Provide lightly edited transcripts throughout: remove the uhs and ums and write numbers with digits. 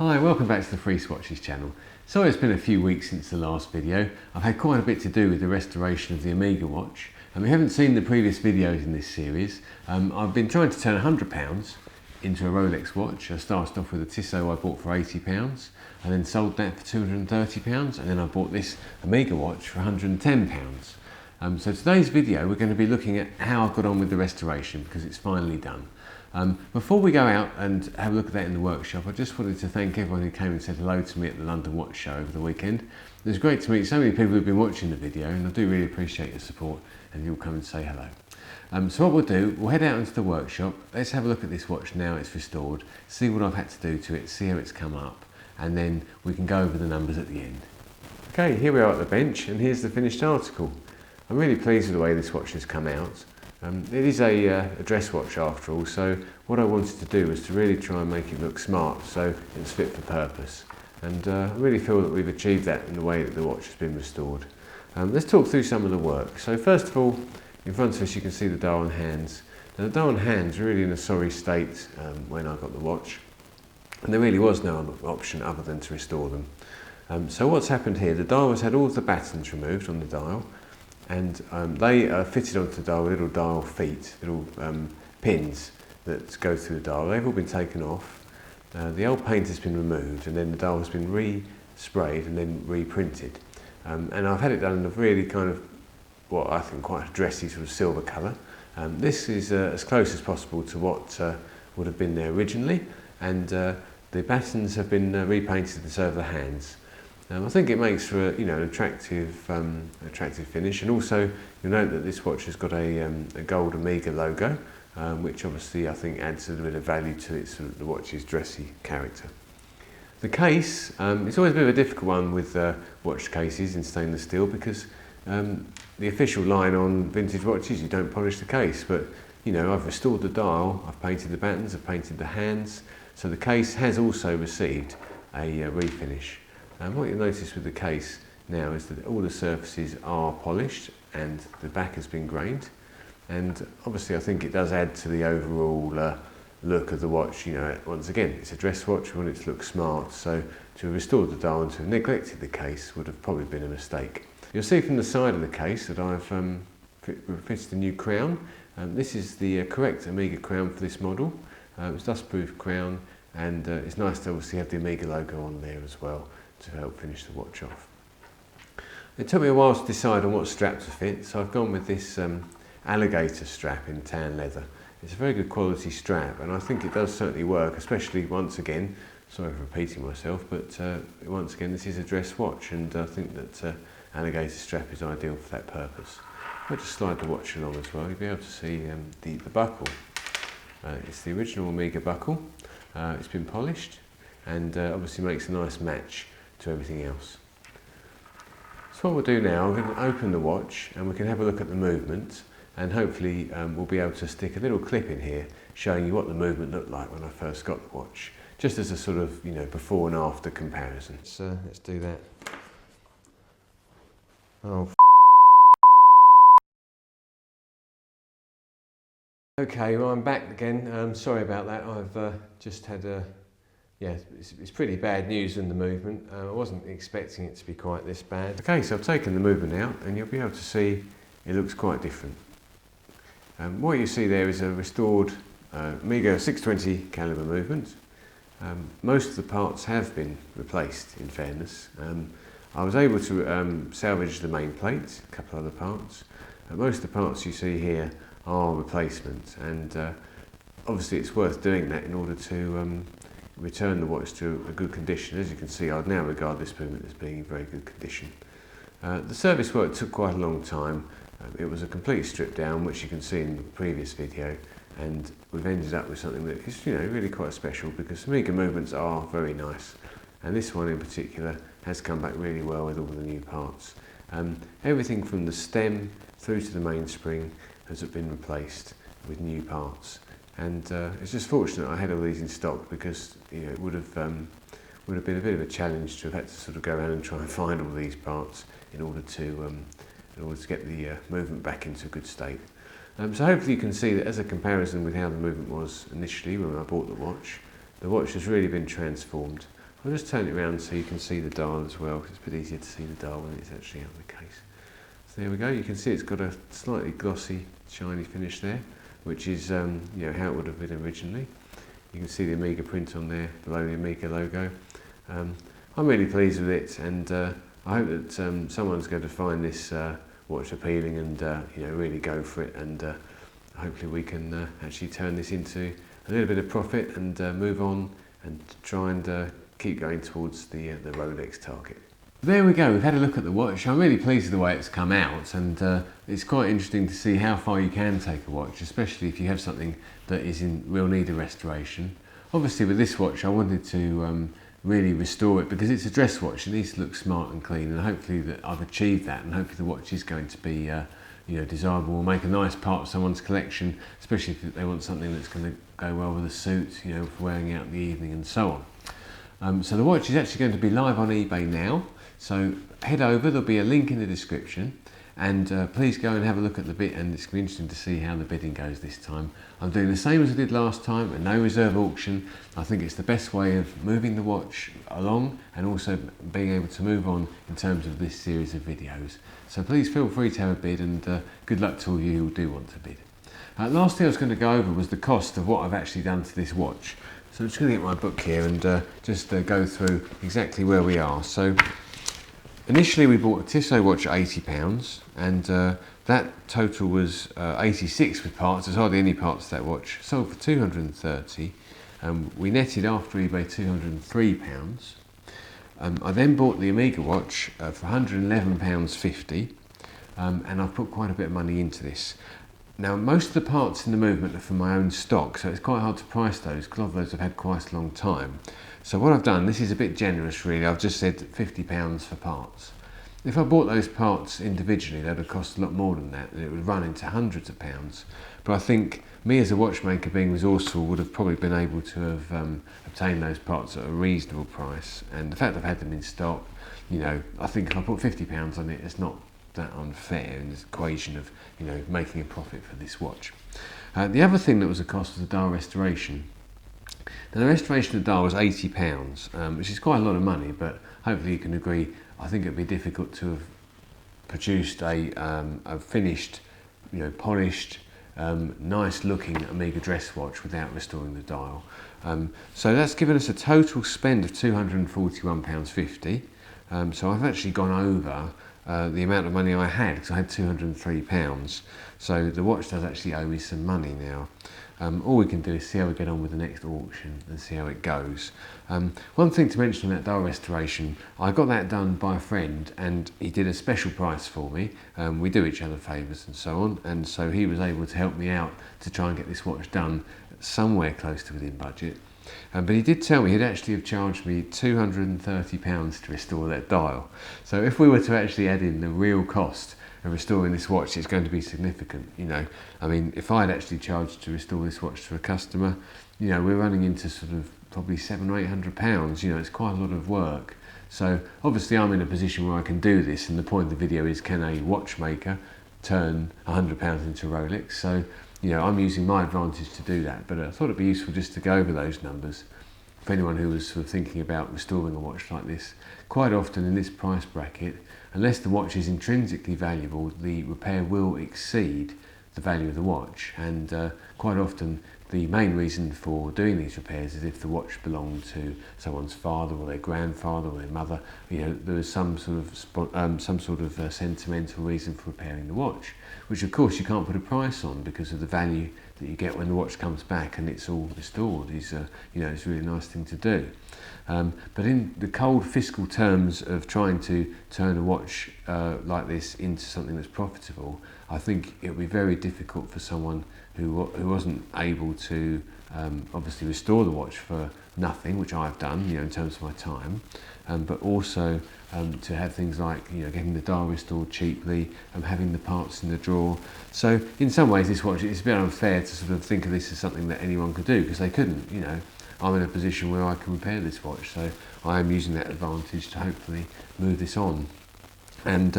Hi, welcome back to the Free Swatches channel. Sorry it's been a few weeks since the last video. I've had quite a bit to do with the restoration of the Omega watch, and we haven't seen the previous videos in this series. I've been trying to turn £100 into a Rolex watch. I started off with a Tissot I bought for £80 and then sold that for £230, and then I bought this Omega watch for £110. So today's video we're going to be looking at how I got on with the restoration because it's finally done. Before we go out and have a look at that in the workshop, I just wanted to thank everyone who came and said hello to me at the London Watch Show over the weekend. It was great to meet so many people who've been watching the video, and I do really appreciate your support and you'll come and say hello. So what we'll do, we'll head out into the workshop, let's have a look at this watch now it's restored, see what I've had to do to it, see how it's come up, and then we can go over the numbers at the end. Okay, here we are at the bench and here's the finished article. I'm really pleased with the way this watch has come out. It is a dress watch after all, so what I wanted to do was to really try and make it look smart so it's fit for purpose. And I really feel that we've achieved that in the way that the watch has been restored. Let's talk through some of the work. So first of all, in front of us you can see the dial and hands. Now the dial and hands are really in a sorry state when I got the watch, and there really was no option other than to restore them. So what's happened here, the dial has had all of the battens removed on the dial, and they are fitted onto the dial with little dial feet, little pins that go through the dial. They've all been taken off. The old paint has been removed, and then the dial has been re-sprayed and then reprinted. And I've had it done in a really kind of, what I think quite a dressy sort of silver colour. This is as close as possible to what would have been there originally, and the battens have been repainted and so have the hands. I think it makes for an attractive finish, and also you'll note that this watch has got a gold Omega logo, which obviously I think adds a little bit of value to the watch's dressy character. The case, it's always a bit of a difficult one with watch cases in stainless steel because the official line on vintage watches, you don't polish the case, but I've restored the dial, I've painted the battens, I've painted the hands, so the case has also received a refinish. And what you'll notice with the case now is that all the surfaces are polished and the back has been grained, and obviously I think it does add to the overall look of the watch. Once again, it's a dress watch, we want it to look smart, so to have restored the dial and to have neglected the case would have probably been a mistake. You'll see from the side of the case that I've fitted a new crown. This is the correct Omega crown for this model. It's dustproof crown, and it's nice to obviously have the Omega logo on there as well to help finish the watch off. It took me a while to decide on what strap to fit, so I've gone with this alligator strap in tan leather. It's a very good quality strap, and I think it does certainly work, especially once again, sorry for repeating myself, but once again this is a dress watch, and I think that alligator strap is ideal for that purpose. I'll just slide the watch along as well, you'll be able to see the buckle. It's the original Omega buckle. It's been polished and obviously makes a nice match to everything else. So what we'll do now, I'm going to open the watch and we can have a look at the movement, and hopefully we'll be able to stick a little clip in here showing you what the movement looked like when I first got the watch, just as a sort of before and after comparison. Let's do that. Oh, okay, well I'm back again. Sorry about that. I've just had it's pretty bad news in the movement. I wasn't expecting it to be quite this bad. Okay, so I've taken the movement out and you'll be able to see it looks quite different. What you see there is a restored Omega 620 caliber movement. Most of the parts have been replaced, in fairness. I was able to salvage the main plate, a couple other parts. Most of the parts you see here are replacements, and obviously it's worth doing that in order to return the watch to a good condition. As you can see, I'd now regard this movement as being in very good condition. The service work took quite a long time. It was a complete strip down, which you can see in the previous video, and we've ended up with something that is really quite special because Omega movements are very nice, and this one in particular has come back really well with all the new parts. Everything from the stem through to the mainspring has been replaced with new parts, and it's just fortunate I had all these in stock because it would have been a bit of a challenge to have had to sort of go around and try and find all these parts in order to get the movement back into a good state. So hopefully you can see that as a comparison with how the movement was initially when I bought the watch has really been transformed. I'll just turn it around so you can see the dial as well, because it's a bit easier to see the dial when it's actually out of the case. So there we go, you can see it's got a slightly glossy, shiny finish there, which is how it would have been originally. You can see the Omega print on there below the Omega logo. I'm really pleased with it, and I hope that someone's going to find this watch appealing and really go for it, and hopefully we can actually turn this into a little bit of profit and move on and try and keep going towards the Rolex target. There we go, we've had a look at the watch. I'm really pleased with the way it's come out, and it's quite interesting to see how far you can take a watch, especially if you have something that is in real need of restoration. Obviously with this watch I wanted to really restore it because it's a dress watch. It needs to look smart and clean, and hopefully that I've achieved that, and hopefully the watch is going to be desirable, will make a nice part of someone's collection, especially if they want something that's going to go well with a suit, for wearing out in the evening and so on. So the watch is actually going to be live on eBay now, so head over, there'll be a link in the description, and please go and have a look at the bid, and it's going to be interesting to see how the bidding goes this time. I'm doing the same as I did last time, a no reserve auction. I think it's the best way of moving the watch along and also being able to move on in terms of this series of videos. So please feel free to have a bid, and good luck to all you who do want to bid. Last thing I was going to go over was the cost of what I've actually done to this watch. So I'm just going to get my book here and just go through exactly where we are. So initially we bought a Tissot watch at £80, and that total was 86 with parts. There's hardly any parts to that watch. Sold for 230. We netted after eBay £203. I then bought the Omega watch for £111.50, and I've put quite a bit of money into this. Now most of the parts in the movement are from my own stock, so it's quite hard to price those because a lot of those have had quite a long time. So what I've done, this is a bit generous really, I've just said £50 for parts. If I bought those parts individually, they'd have cost a lot more than that, and it would run into hundreds of pounds. But I think me as a watchmaker, being resourceful, would have probably been able to have obtained those parts at a reasonable price. And the fact I've had them in stock, I think if I put £50 on it, it's not that unfair in this equation of making a profit for this watch. The other thing that was a cost was the dial restoration. Now the restoration of the dial was £80, which is quite a lot of money, but hopefully you can agree, I think it'd be difficult to have produced a finished, polished, nice looking Omega dress watch without restoring the dial. So that's given us a total spend of £241.50. So I've actually gone over the amount of money I had, because I had £203. So the watch does actually owe me some money now. All we can do is see how we get on with the next auction and see how it goes. One thing to mention on that dial restoration, I got that done by a friend, and he did a special price for me. We do each other favours and so on, and so he was able to help me out to try and get this watch done somewhere close to within budget. But he did tell me he'd actually have charged me £230 to restore that dial. So if we were to actually add in the real cost of restoring this watch, it's going to be significant. I mean, if I'd actually charged to restore this watch to a customer, we're running into sort of probably £700 or £800. It's quite a lot of work. So obviously I'm in a position where I can do this, and the point of the video is, can a watchmaker turn £100 into Rolex? So I'm using my advantage to do that, but I thought it'd be useful just to go over those numbers for anyone who was sort of thinking about restoring a watch like this. Quite often in this price bracket, unless the watch is intrinsically valuable, the repair will exceed the value of the watch, and quite often the main reason for doing these repairs is if the watch belonged to someone's father or their grandfather or their mother. There was some sort of sentimental reason for repairing the watch, which of course you can't put a price on because of the value that you get when the watch comes back and it's all restored. It's a really nice thing to do. But in the cold fiscal terms of trying to turn a watch like this into something that's profitable, I think it would be very difficult for someone who wasn't able to obviously restore the watch for nothing, which I've done, in terms of my time, but also to have things like getting the dial restored cheaply and having the parts in the drawer. So in some ways this watch, it's a bit unfair to sort of think of this as something that anyone could do, because they couldn't. I'm in a position where I can repair this watch, so I am using that advantage to hopefully move this on. And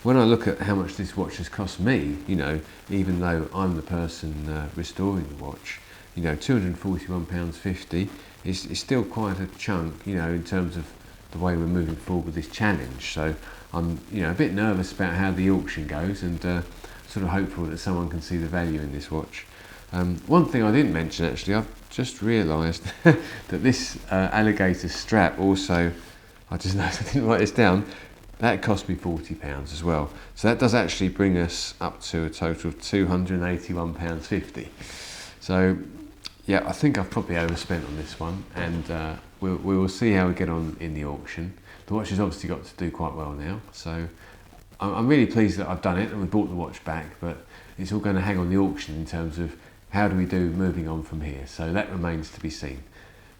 when I look at how much this watch has cost me, even though I'm the person restoring the watch, you know, £241.50 is still quite a chunk, you know, in terms of the way we're moving forward with this challenge. So I'm, you know, a bit nervous about how the auction goes, and sort of hopeful that someone can see the value in this watch. One thing I didn't mention, actually, I've just realised that this alligator strap also, I just noticed I didn't write this down, that cost me £40 as well. So that does actually bring us up to a total of £281.50. So yeah, I think I've probably overspent on this one, and we will see how we get on in the auction. The watch has obviously got to do quite well now, so I'm really pleased that I've done it and we bought the watch back, but it's all going to hang on the auction in terms of how do we do moving on from here. So that remains to be seen.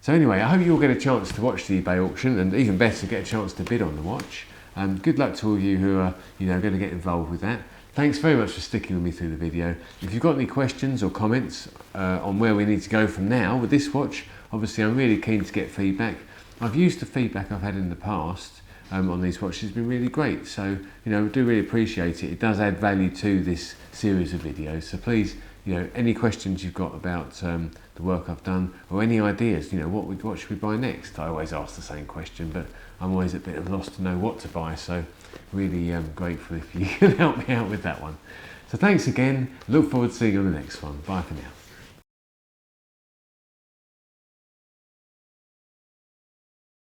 So anyway, I hope you all get a chance to watch the eBay auction, and even better, get a chance to bid on the watch. Good luck to all of you who are, you know, going to get involved with that. Thanks very much for sticking with me through the video. If you've got any questions or comments on where we need to go from now with this watch, obviously I'm really keen to get feedback. I've used the feedback I've had in the past on these watches, it's been really great. So, you know, I do really appreciate it. It does add value to this series of videos. So please, you know, any questions you've got about the work I've done, or any ideas, you know, what should we buy next? I always ask the same question, but I'm always a bit of a loss to know what to buy. So really grateful if you can help me out with that one. So thanks again. Look forward to seeing you on the next one. Bye for now.